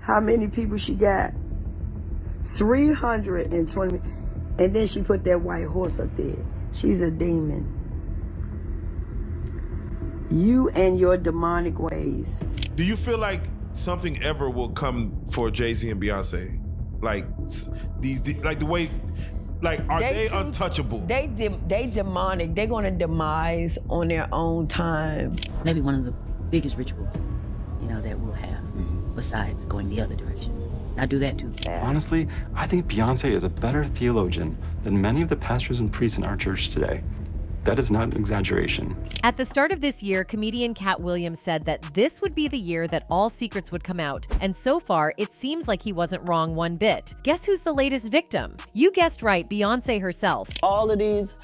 How many people she got? 320. And then she put that white horse up there. She's a demon. You and your demonic ways. Do you feel like something ever will come for Jay-Z and Beyonce? Like like the way, like, are they untouchable? They demonic. They're gonna demise on their own time. Maybe one of the biggest rituals, that we'll have, besides going the other direction. I do that too. Honestly, I think Beyonce is a better theologian than many of the pastors and priests in our church today. That is not an exaggeration. At the start of this year, comedian Cat Williams said that this would be the year that all secrets would come out. And so far, it seems like he wasn't wrong one bit. Guess who's the latest victim? You guessed right, Beyonce herself. All of these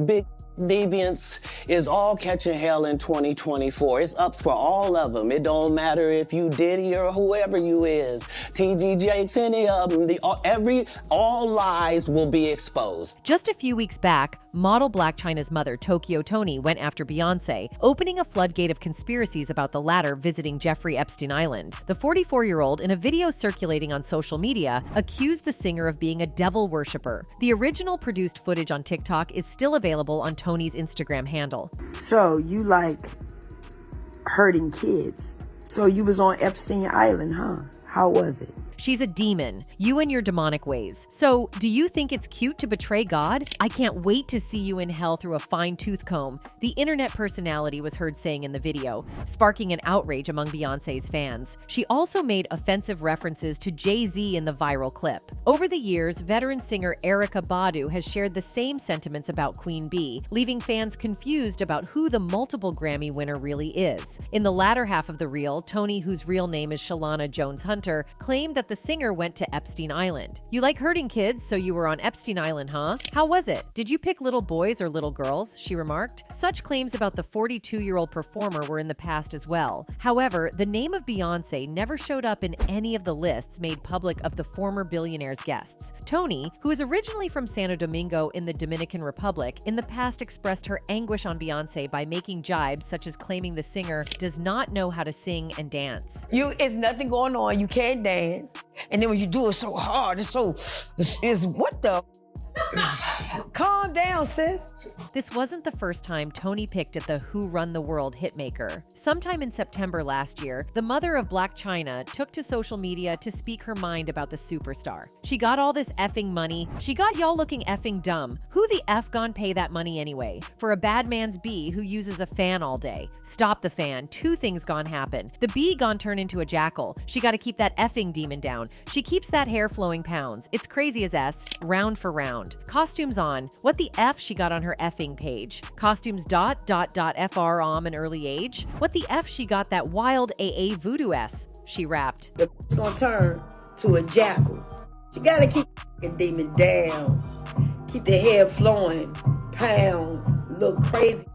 big deviants is all catching hell in 2024. It's up for all of them. It don't matter if you Diddy or whoever you is, TG Jakes, any of them. All lies will be exposed. Just a few weeks back, model Blac Chyna's mother, Toni, went after Beyonce, opening a floodgate of conspiracies about the latter visiting Jeffrey Epstein Island. The 44-year-old, in a video circulating on social media, accused the singer of being a devil worshiper. The original produced footage on TikTok is still available on Toni's Instagram handle. So you like hurting kids. So you was on Epstein Island, huh? How was it? She's a demon, you and your demonic ways. So, do you think it's cute to betray God? I can't wait to see you in hell through a fine-tooth comb, the internet personality was heard saying in the video, sparking an outrage among Beyonce's fans. She also made offensive references to Jay-Z in the viral clip. Over the years, veteran singer Erykah Badu has shared the same sentiments about Queen Bee, leaving fans confused about who the multiple Grammy winner really is. In the latter half of the reel, Toni, whose real name is Shalana Jones-Hunter, claimed that the singer went to Epstein Island. You like hurting kids, so you were on Epstein Island, huh? How was it? Did you pick little boys or little girls? She remarked. Such claims about the 42-year-old performer were in the past as well. However, the name of Beyonce never showed up in any of the lists made public of the former billionaire's guests. Toni, who is originally from Santo Domingo in the Dominican Republic, in the past expressed her anguish on Beyonce by making jibes such as claiming the singer does not know how to sing and dance. It's nothing going on. You can't dance. And then when you do it so hard, it's what the? Calm down, sis. This wasn't the first time Toni picked at the Who Run the World hitmaker. Sometime in September last year, the mother of Blac Chyna took to social media to speak her mind about the superstar. She got all this effing money. She got y'all looking effing dumb. Who the F gon' pay that money anyway? For a bad man's bee who uses a fan all day. Stop the fan. Two things gon' happen. The bee gon' turn into a jackal. She gotta keep that effing demon down. She keeps that hair flowing pounds. It's crazy as S, round for round. Costumes on. What the F she got on her effing page? Costumes FR an early age? What the F she got that wild AA voodoo S? She rapped. The gonna turn to a jackal. You gotta keep the demon down. Keep the hair flowing. Pounds. Look crazy.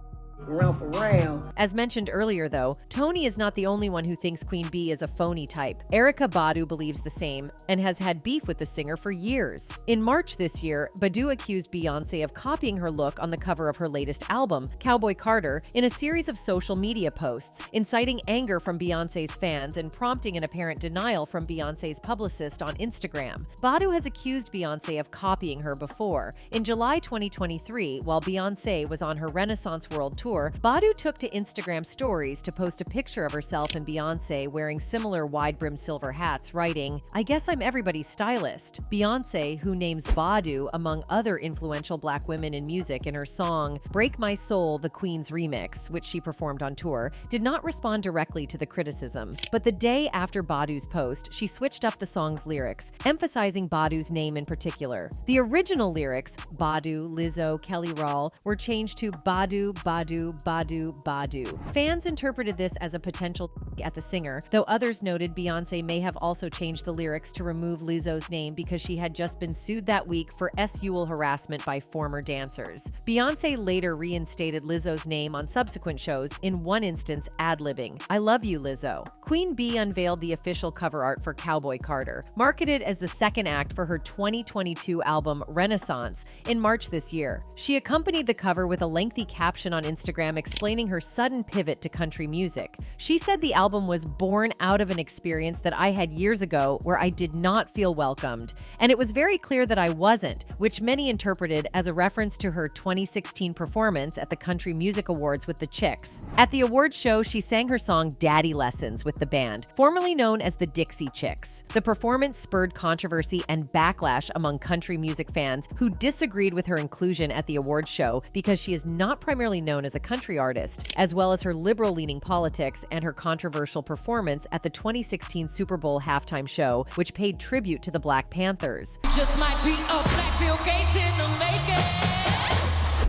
Round for round. As mentioned earlier, though, Toni is not the only one who thinks Queen Bee is a phony type. Erykah Badu believes the same and has had beef with the singer for years. In March this year, Badu accused Beyoncé of copying her look on the cover of her latest album, Cowboy Carter, in a series of social media posts, inciting anger from Beyoncé's fans and prompting an apparent denial from Beyoncé's publicist on Instagram. Badu has accused Beyoncé of copying her before. In July 2023, while Beyoncé was on her Renaissance World Tour, Badu took to Instagram stories to post a picture of herself and Beyoncé wearing similar wide-brimmed silver hats, writing, "I guess I'm everybody's stylist." Beyoncé, who names Badu among other influential Black women in music in her song Break My Soul, the Queen's Remix, which she performed on tour, did not respond directly to the criticism. But the day after Badu's post, she switched up the song's lyrics, emphasizing Badu's name in particular. The original lyrics, Badu, Lizzo, Kelly Rawl, were changed to Badu, Badu, Badu, Badu. Fans interpreted this as a potential at the singer, though others noted Beyoncé may have also changed the lyrics to remove Lizzo's name because she had just been sued that week for sexual harassment by former dancers. Beyoncé later reinstated Lizzo's name on subsequent shows, in one instance ad-libbing, "I love you, Lizzo." Queen Bee unveiled the official cover art for Cowboy Carter, marketed as the second act for her 2022 album Renaissance, in March this year. She accompanied the cover with a lengthy caption on Instagram Instagram explaining her sudden pivot to country music. She said the album was born out of an experience that I had years ago where I did not feel welcomed, and it was very clear that I wasn't, which many interpreted as a reference to her 2016 performance at the Country Music Awards with the Chicks. At the awards show, she sang her song Daddy Lessons with the band, formerly known as the Dixie Chicks. The performance spurred controversy and backlash among country music fans who disagreed with her inclusion at the awards show because she is not primarily known as a country artist, as well as her liberal-leaning politics and her controversial performance at the 2016 Super Bowl halftime show, which paid tribute to the Black Panthers. Just might be a Black Bill Gates in the making.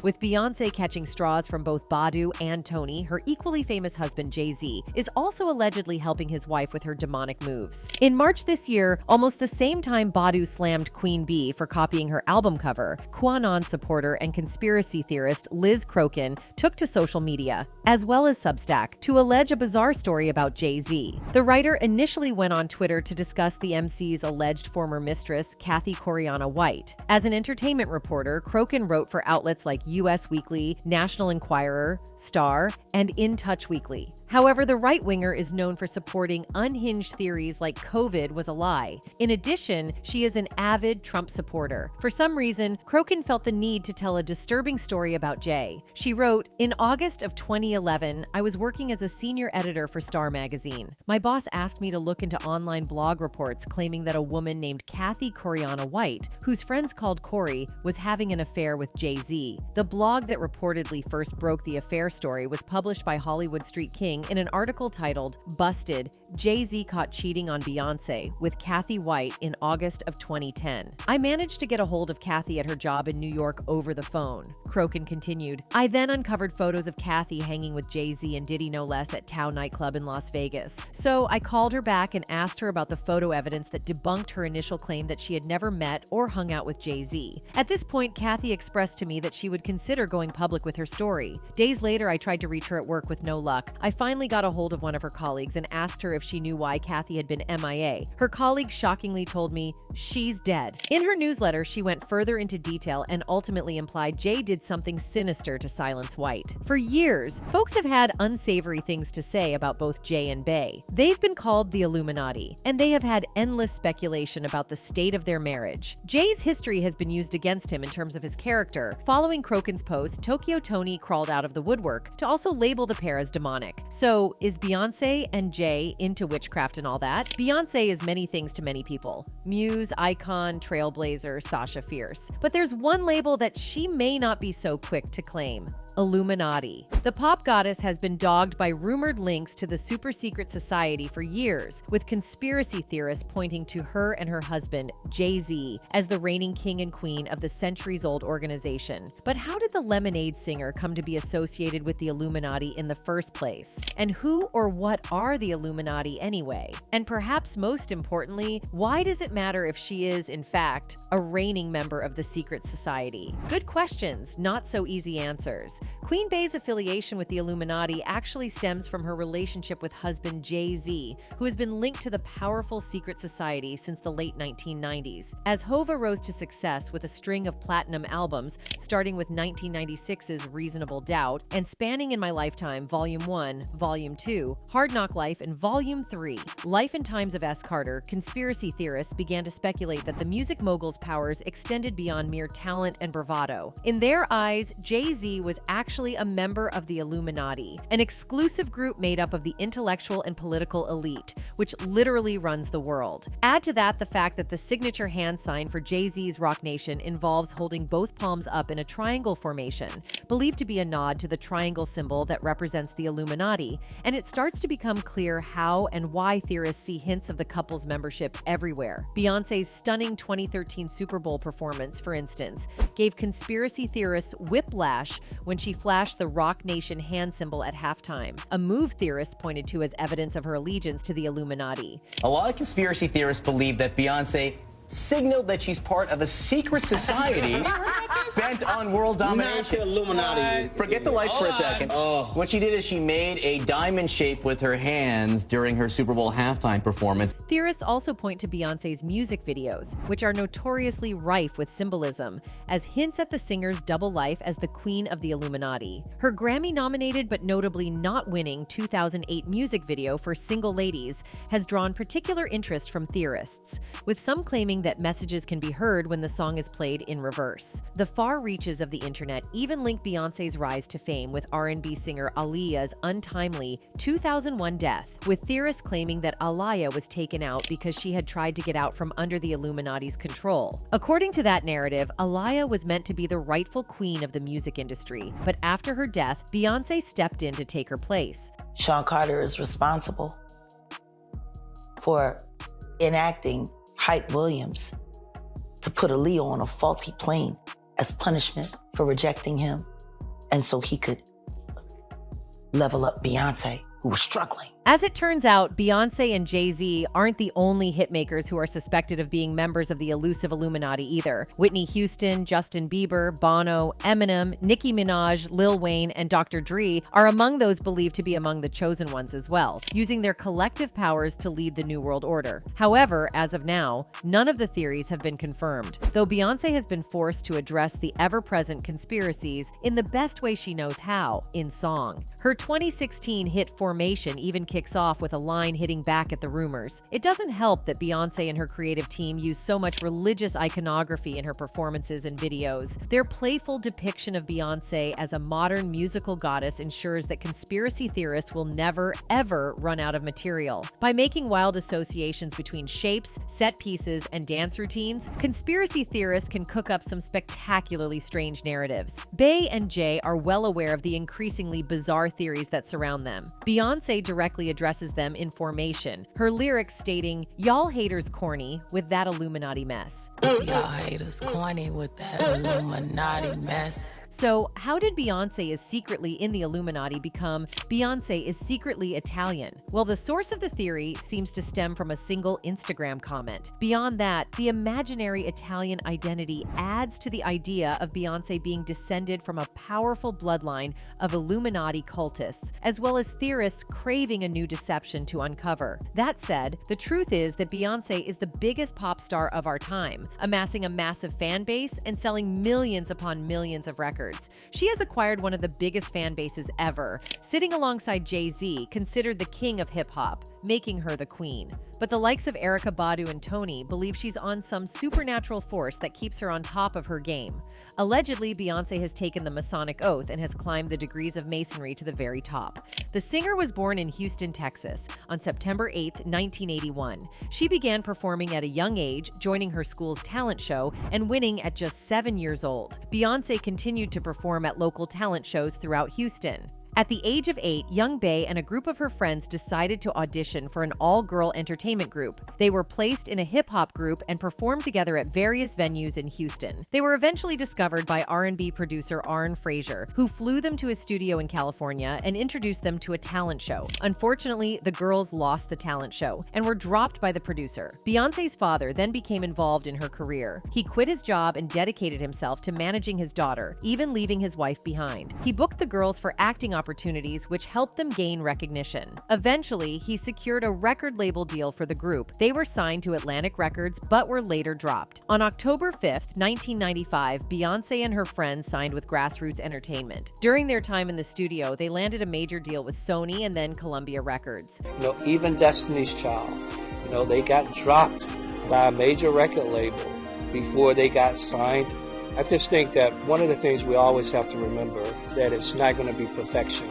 With Beyoncé catching straws from both Badu and Toni, her equally famous husband Jay-Z is also allegedly helping his wife with her demonic moves. In March this year, almost the same time Badu slammed Queen Bee for copying her album cover, QAnon supporter and conspiracy theorist Liz Crokin took to social media, as well as Substack, to allege a bizarre story about Jay-Z. The writer initially went on Twitter to discuss the MC's alleged former mistress, Kathy Coriana White. As an entertainment reporter, Crokin wrote for outlets like US Weekly, National Enquirer, Star, and In Touch Weekly. However, the right-winger is known for supporting unhinged theories like COVID was a lie. In addition, she is an avid Trump supporter. For some reason, Crokin felt the need to tell a disturbing story about Jay. She wrote, "In August of 2011, I was working as a senior editor for Star magazine. My boss asked me to look into online blog reports claiming that a woman named Kathy Coriana White, whose friends called Corey, was having an affair with Jay-Z. The blog that reportedly first broke the affair story was published by Hollywood Street King in an article titled, Busted, Jay-Z Caught Cheating on Beyoncé with Kathy White in August of 2010. I managed to get a hold of Kathy at her job in New York over the phone." Crokin continued, "I then uncovered photos of Kathy hanging with Jay-Z and Diddy no less at Tao nightclub in Las Vegas. So I called her back and asked her about the photo evidence that debunked her initial claim that she had never met or hung out with Jay-Z. At this point, Kathy expressed to me that she would consider going public with her story. Days later, I tried to reach her at work with no luck. I finally got a hold of one of her colleagues and asked her if she knew why Kathy had been MIA. Her colleague shockingly told me, she's dead." In her newsletter, she went further into detail and ultimately implied Jay did something sinister to silence White. For years, folks have had unsavory things to say about both Jay and Bey. They've been called the Illuminati, and they have had endless speculation about the state of their marriage. Jay's history has been used against him in terms of his character. Following Crokin's post, Tokyo Toni crawled out of the woodwork to also label the pair as demonic. So, is Beyoncé and Jay into witchcraft and all that? Beyoncé is many things to many people. Muse, icon, trailblazer, Sasha Fierce. But there's one label that she may not be so quick to claim: Illuminati. The pop goddess has been dogged by rumored links to the super secret society for years, with conspiracy theorists pointing to her and her husband, Jay-Z, as the reigning king and queen of the centuries-old organization. But how did the Lemonade singer come to be associated with the Illuminati in the first place? And who or what are the Illuminati anyway? And perhaps most importantly, why does it matter if she is, in fact, a reigning member of the secret society? Good questions, not so easy answers. Queen Bey's affiliation with the Illuminati actually stems from her relationship with husband Jay-Z, who has been linked to the powerful secret society since the late 1990s. As Hova rose to success with a string of platinum albums, starting with 1996's Reasonable Doubt and spanning In My Lifetime Volume 1, Volume 2, Hard Knock Life, and Volume 3, Life and Times of S. Carter, conspiracy theorists began to speculate that the music mogul's powers extended beyond mere talent and bravado. In their eyes, Jay-Z was actually a member of the Illuminati, an exclusive group made up of the intellectual and political elite, which literally runs the world. Add to that the fact that the signature hand sign for Jay-Z's Rock Nation involves holding both palms up in a triangle formation, believed to be a nod to the triangle symbol that represents the Illuminati, and it starts to become clear how and why theorists see hints of the couple's membership everywhere. Beyoncé's stunning 2013 Super Bowl performance, for instance, gave conspiracy theorists whiplash when she flashed the Rock Nation hand symbol at halftime, a move theorists pointed to as evidence of her allegiance to the Illuminati. A lot of conspiracy theorists believe that Beyoncé signaled that she's part of a secret society bent on world Not domination. the Illuminati. Forget the lights for a second. What she did is she made a diamond shape with her hands during her Super Bowl halftime performance. Theorists also point to Beyoncé's music videos, which are notoriously rife with symbolism, as hints at the singer's double life as the queen of the Illuminati. Her Grammy-nominated but notably not winning 2008 music video for Single Ladies has drawn particular interest from theorists, with some claiming that messages can be heard when the song is played in reverse. The far reaches of the internet even link Beyoncé's rise to fame with R&B singer Aaliyah's untimely 2001 death, with theorists claiming that Aaliyah was taken out because she had tried to get out from under the Illuminati's control. According to that narrative, Aaliyah was meant to be the rightful queen of the music industry, but after her death, Beyoncé stepped in to take her place. Sean Carter is responsible for enacting Hype Williams to put Aaliyah on a faulty plane as punishment for rejecting him, and so he could level up Beyoncé, who was struggling. As it turns out, Beyoncé and Jay-Z aren't the only hitmakers who are suspected of being members of the elusive Illuminati either. Whitney Houston, Justin Bieber, Bono, Eminem, Nicki Minaj, Lil Wayne, and Dr. Dre are among those believed to be among the chosen ones as well, using their collective powers to lead the New World Order. However, as of now, none of the theories have been confirmed, though Beyoncé has been forced to address the ever-present conspiracies in the best way she knows how, in song. Her 2016 hit Formation even kicks off with a line hitting back at the rumors. It doesn't help that Beyoncé and her creative team use so much religious iconography in her performances and videos. Their playful depiction of Beyoncé as a modern musical goddess ensures that conspiracy theorists will never, ever run out of material. By making wild associations between shapes, set pieces, and dance routines, conspiracy theorists can cook up some spectacularly strange narratives. Bey and Jay are well aware of the increasingly bizarre theories that surround them. Beyoncé directly addresses them in Formation, her lyrics stating, "Y'all haters corny with that Illuminati mess." Y'all haters corny with that Illuminati mess. So, how did Beyoncé is secretly in the Illuminati become Beyoncé is secretly Italian? Well, the source of the theory seems to stem from a single Instagram comment. Beyond that, the imaginary Italian identity adds to the idea of Beyoncé being descended from a powerful bloodline of Illuminati cultists, as well as theorists craving a new deception to uncover. That said, the truth is that Beyoncé is the biggest pop star of our time, amassing a massive fan base and selling millions upon millions of records. She has acquired one of the biggest fan bases ever, sitting alongside Jay-Z, considered the king of hip-hop, making her the queen. But the likes of Erykah Badu and Toni believe she's on some supernatural force that keeps her on top of her game. Allegedly, Beyoncé has taken the Masonic oath and has climbed the degrees of Masonry to the very top. The singer was born in Houston, Texas, on September 8, 1981. She began performing at a young age, joining her school's talent show and winning at just 7 years old. Beyoncé continued to perform at local talent shows throughout Houston. At the age of 8, young Bey and a group of her friends decided to audition for an all-girl entertainment group. They were placed in a hip-hop group and performed together at various venues in Houston. They were eventually discovered by R&B producer Arn Frazier, who flew them to his studio in California and introduced them to a talent show. Unfortunately, the girls lost the talent show and were dropped by the producer. Beyoncé's father then became involved in her career. He quit his job and dedicated himself to managing his daughter, even leaving his wife behind. He booked the girls for acting opportunities, which helped them gain recognition. Eventually, he secured a record label deal for the group. They were signed to Atlantic Records, but were later dropped. On October 5th, 1995, Beyoncé and her friends signed with Grassroots Entertainment. During their time in the studio, they landed a major deal with Sony and then Columbia Records. Even Destiny's Child, they got dropped by a major record label before they got signed. I just think that one of the things we always have to remember that it's not going to be perfection.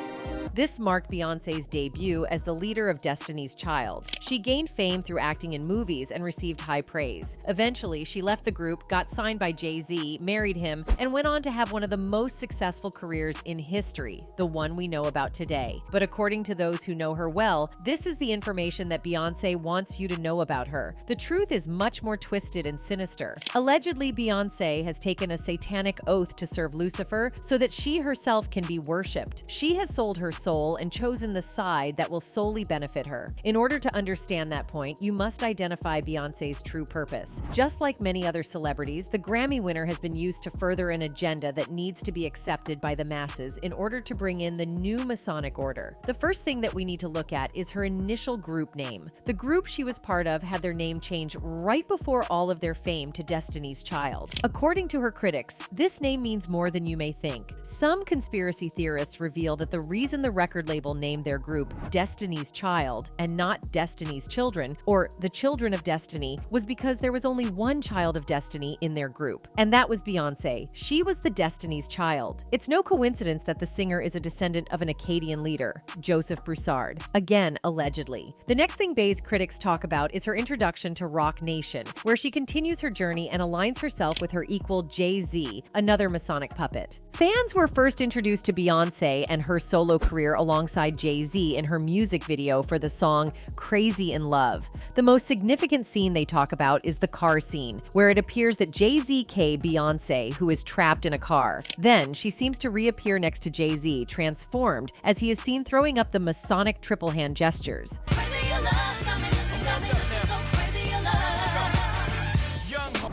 This marked Beyoncé's debut as the leader of Destiny's Child. She gained fame through acting in movies and received high praise. Eventually, she left the group, got signed by Jay-Z, married him, and went on to have one of the most successful careers in history, the one we know about today. But according to those who know her well, this is the information that Beyoncé wants you to know about her. The truth is much more twisted and sinister. Allegedly, Beyoncé has taken a satanic oath to serve Lucifer so that she herself can be worshipped. She has sold her soul and chosen the side that will solely benefit her. In order to understand that point, you must identify Beyoncé's true purpose. Just like many other celebrities, the Grammy winner has been used to further an agenda that needs to be accepted by the masses in order to bring in the new Masonic order. The first thing that we need to look at is her initial group name. The group she was part of had their name changed right before all of their fame to Destiny's Child. According to her critics, this name means more than you may think. Some conspiracy theorists reveal that the reason the record label named their group Destiny's Child and not Destiny's Children, or the Children of Destiny, was because there was only one child of Destiny in their group, and that was Beyoncé. She was the Destiny's Child. It's no coincidence that the singer is a descendant of an Akkadian leader, Joseph Broussard, again allegedly. The next thing Bey's critics talk about is her introduction to Rock Nation, where she continues her journey and aligns herself with her equal Jay-Z, another Masonic puppet. Fans were first introduced to Beyoncé and her solo career alongside Jay-Z in her music video for the song Crazy in Love. The most significant scene they talk about is the car scene, where it appears that Jay-Z K Beyoncé, who is trapped in a car. Then she seems to reappear next to Jay-Z, transformed, as he is seen throwing up the Masonic triple hand gestures.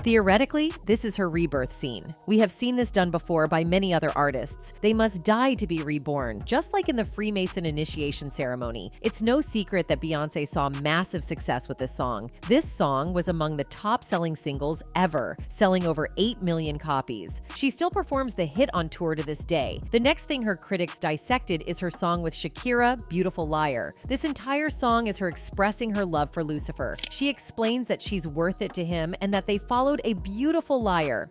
Theoretically, this is her rebirth scene. We have seen this done before by many other artists. They must die to be reborn, just like in the Freemason initiation ceremony. It's no secret that Beyoncé saw massive success with this song. This song was among the top-selling singles ever, selling over 8 million copies. She still performs the hit on tour to this day. The next thing her critics dissected is her song with Shakira, Beautiful Liar. This entire song is her expressing her love for Lucifer. She explains that she's worth it to him and that they followed a beautiful liar.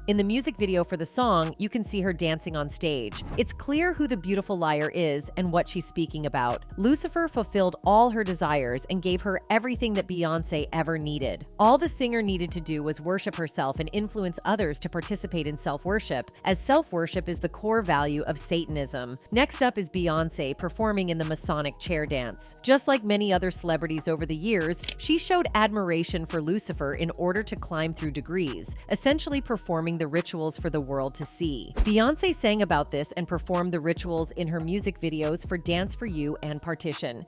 In the music video for the song, you can see her dancing on stage. It's clear who the beautiful liar is and what she's speaking about. Lucifer fulfilled all her desires and gave her everything that Beyoncé ever needed. All the singer needed to do was worship herself and influence others to participate in self-worship, as self-worship is the core value of Satanism. Next up is Beyoncé performing in the Masonic chair dance. Just like many other celebrities over the years, she showed admiration for Lucifer in order to climb through degrees, essentially performing the rituals for the world to see. Beyoncé sang about this and performed the rituals in her music videos for Dance for You and Partition.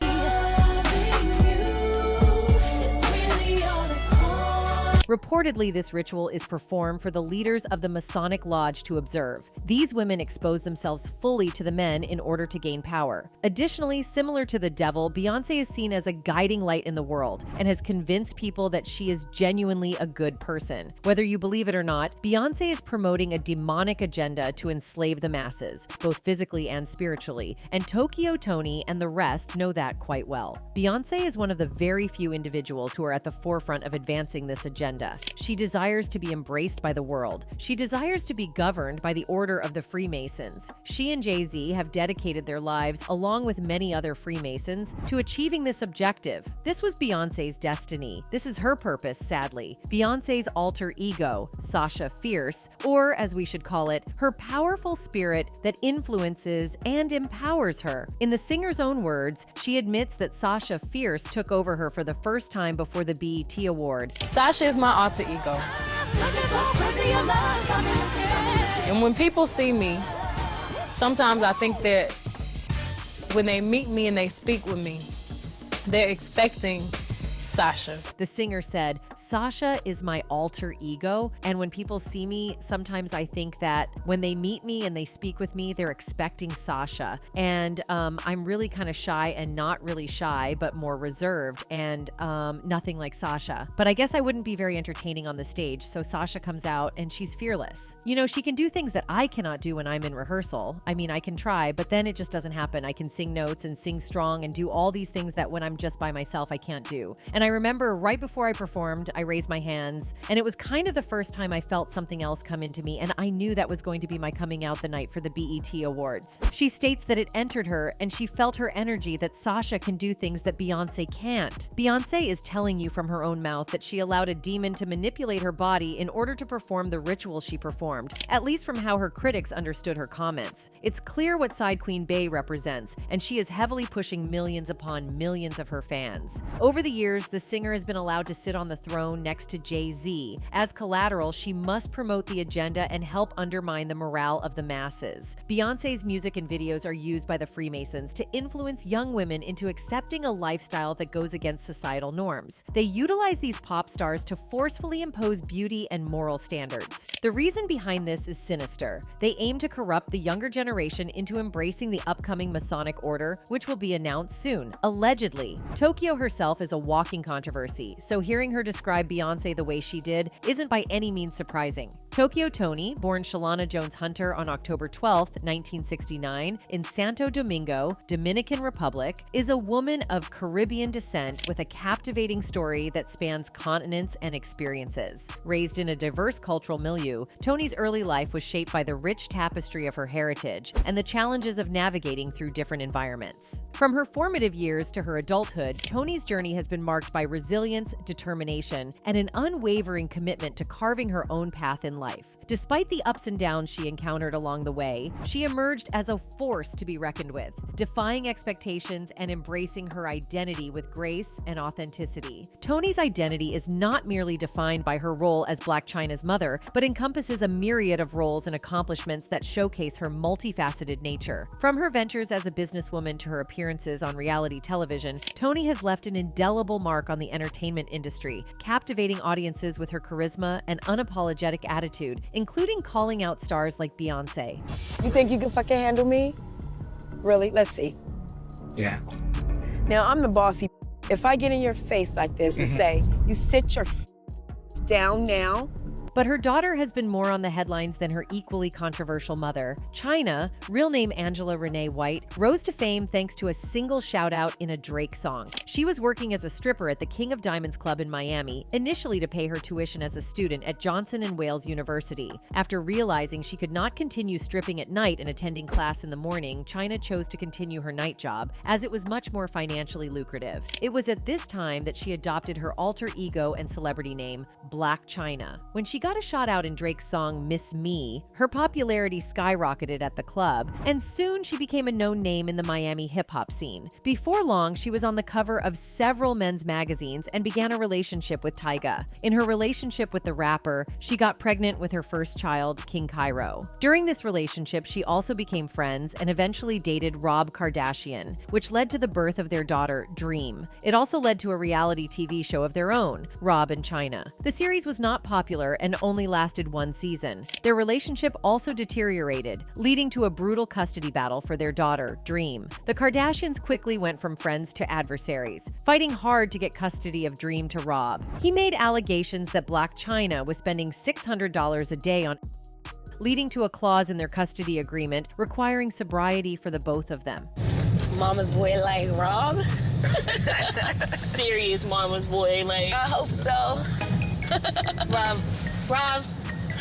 Reportedly, this ritual is performed for the leaders of the Masonic Lodge to observe. These women expose themselves fully to the men in order to gain power. Additionally, similar to the devil, Beyoncé is seen as a guiding light in the world and has convinced people that she is genuinely a good person. Whether you believe it or not, Beyoncé is promoting a demonic agenda to enslave the masses, both physically and spiritually, and Toni and the rest know that quite well. Beyoncé is one of the very few individuals who are at the forefront of advancing this agenda. She desires to be embraced by the world. She desires to be governed by the order of the Freemasons. She and Jay-Z have dedicated their lives, along with many other Freemasons, to achieving this objective. This was Beyoncé's destiny. This is her purpose, sadly. Beyoncé's alter ego, Sasha Fierce, or as we should call it, her powerful spirit that influences and empowers her. In the singer's own words, she admits that Sasha Fierce took over her for the first time before the BET Award. Sasha is my alter ego. And when people see me, sometimes I think that when they meet me and they speak with me, they're expecting Sasha. The singer said, Sasha is my alter ego, and when people see me, sometimes I think that when they meet me and they speak with me, they're expecting Sasha. And I'm really kind of shy and not really shy, but more reserved and nothing like Sasha. But I guess I wouldn't be very entertaining on the stage, so Sasha comes out and she's fearless. You know, she can do things that I cannot do when I'm in rehearsal. I mean, I can try, but then it just doesn't happen. I can sing notes and sing strong and do all these things that when I'm just by myself, I can't do. And I remember right before I performed, I raised my hands, and it was kind of the first time I felt something else come into me, and I knew that was going to be my coming out the night for the BET Awards. She states that it entered her, and she felt her energy that Sasha can do things that Beyoncé can't. Beyoncé is telling you from her own mouth that she allowed a demon to manipulate her body in order to perform the ritual she performed, at least from how her critics understood her comments. It's clear what side Queen Bey represents, and she is heavily pushing millions upon millions of her fans. Over the years, the singer has been allowed to sit on the throne throne next to Jay-Z. As collateral, she must promote the agenda and help undermine the morale of the masses. Beyoncé's music and videos are used by the Freemasons to influence young women into accepting a lifestyle that goes against societal norms. They utilize these pop stars to forcefully impose beauty and moral standards. The reason behind this is sinister. They aim to corrupt the younger generation into embracing the upcoming Masonic order, which will be announced soon. Allegedly, Tokyo herself is a walking controversy, so hearing her describe Beyoncé the way she did isn't by any means surprising. Tokyo Toni, born Shalana Jones Hunter on October 12, 1969, in Santo Domingo, Dominican Republic, is a woman of Caribbean descent with a captivating story that spans continents and experiences. Raised in a diverse cultural milieu, Toni's early life was shaped by the rich tapestry of her heritage and the challenges of navigating through different environments. From her formative years to her adulthood, Toni's journey has been marked by resilience, determination, and an unwavering commitment to carving her own path in life. Despite the ups and downs she encountered along the way, she emerged as a force to be reckoned with, defying expectations and embracing her identity with grace and authenticity. Toni's identity is not merely defined by her role as Blac Chyna's mother, but encompasses a myriad of roles and accomplishments that showcase her multifaceted nature. From her ventures as a businesswoman to her appearances on reality television, Toni has left an indelible mark on the entertainment industry, captivating audiences with her charisma and unapologetic attitude, including calling out stars like Beyoncé. You think you can fucking handle me? Really? Let's see. Yeah. Now, I'm the bossy. If I get in your face like this and say, you sit your down now. But her daughter has been more on the headlines than her equally controversial mother. Chyna, real name Angela Renee White, rose to fame thanks to a single shout-out in a Drake song. She was working as a stripper at the King of Diamonds Club in Miami, initially to pay her tuition as a student at Johnson & Wales University. After realizing she could not continue stripping at night and attending class in the morning, Chyna chose to continue her night job, as it was much more financially lucrative. It was at this time that she adopted her alter ego and celebrity name, Blac Chyna. When she got a shot out in Drake's song Miss Me, her popularity skyrocketed at the club, and soon she became a known name in the Miami hip-hop scene. Before long, she was on the cover of several men's magazines and began a relationship with Tyga. In her relationship with the rapper, she got pregnant with her first child, King Cairo. During this relationship, she also became friends and eventually dated Rob Kardashian, which led to the birth of their daughter, Dream. It also led to a reality TV show of their own, Rob and Chyna. The series was not popular and only lasted one season. Their relationship also deteriorated, leading to a brutal custody battle for their daughter, Dream. The Kardashians quickly went from friends to adversaries, fighting hard to get custody of Dream to Rob. He made allegations that Blac Chyna was spending $600 a day on, leading to a clause in their custody agreement requiring sobriety for the both of them. Mama's boy like Rob? Serious mama's boy, like, I hope so. Rob,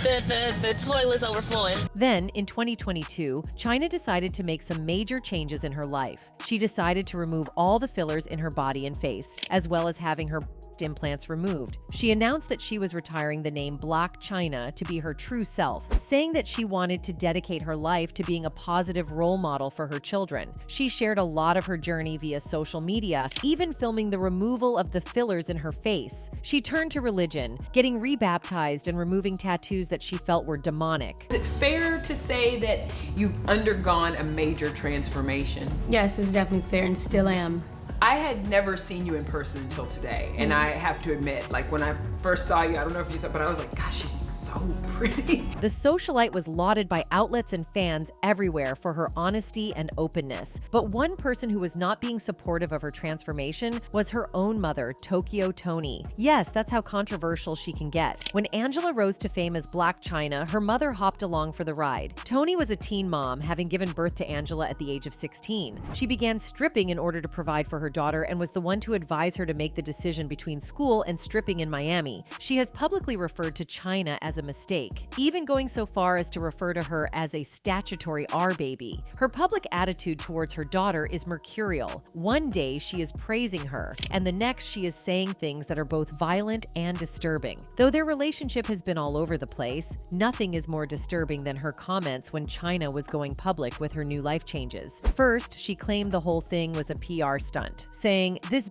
the toilet's overflowing. Then, in 2022, Chyna decided to make some major changes in her life. She decided to remove all the fillers in her body and face, as well as having her implants removed. She announced that she was retiring the name Blac Chyna to be her true self, saying that she wanted to dedicate her life to being a positive role model for her children. She shared a lot of her journey via social media, even filming the removal of the fillers in her face. She turned to religion, getting rebaptized and removing tattoos that she felt were demonic. Is it fair to say that you've undergone a major transformation? Yes, it's definitely fair and still am. I had never seen you in person until today, and I have to admit, like when I first saw you, I don't know if you saw, but I was like, gosh, she's so pretty. The socialite was lauded by outlets and fans everywhere for her honesty and openness. But one person who was not being supportive of her transformation was her own mother, Tokyo Toni. Yes, that's how controversial she can get. When Angela rose to fame as Blac Chyna, her mother hopped along for the ride. Toni was a teen mom, having given birth to Angela at the age of 16. She began stripping in order to provide for her daughter and was the one to advise her to make the decision between school and stripping in Miami. She has publicly referred to Chyna as a mistake, even going so far as to refer to her as a statutory R baby. Her public attitude towards her daughter is mercurial. One day she is praising her, and the next she is saying things that are both violent and disturbing. Though their relationship has been all over the place, nothing is more disturbing than her comments when Chyna was going public with her new life changes. First, she claimed the whole thing was a PR stunt, saying, "This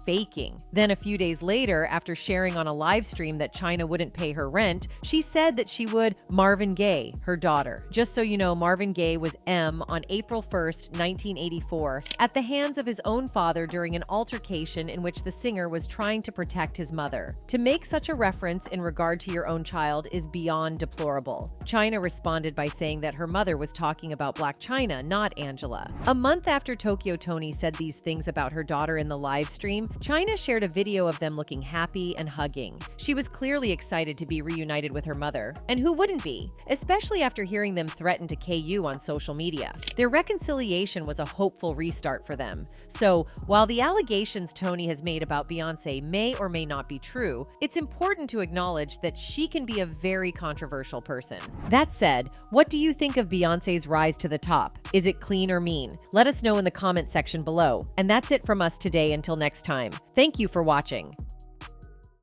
faking. Then a few days later, after sharing on a live stream that Chyna wouldn't pay her rent, she said that she would Marvin Gaye her daughter. Just so you know, Marvin Gaye was M on April 1st, 1984, at the hands of his own father during an altercation in which the singer was trying to protect his mother. To make such a reference in regard to your own child is beyond deplorable. Chyna responded by saying that her mother was talking about Blac Chyna, not Angela. A month after Tokyo Toni said these things about her daughter in the live stream, Chyna shared a video of them looking happy and hugging. She was clearly excited to be reunited with her mother, and who wouldn't be? Especially after hearing them threaten to KU on social media. Their reconciliation was a hopeful restart for them. So, while the allegations Toni has made about Beyoncé may or may not be true, it's important to acknowledge that she can be a very controversial person. That said, what do you think of Beyoncé's rise to the top? Is it clean or mean? Let us know in the comment section below. And that's it from us today until next time. Thank you for watching.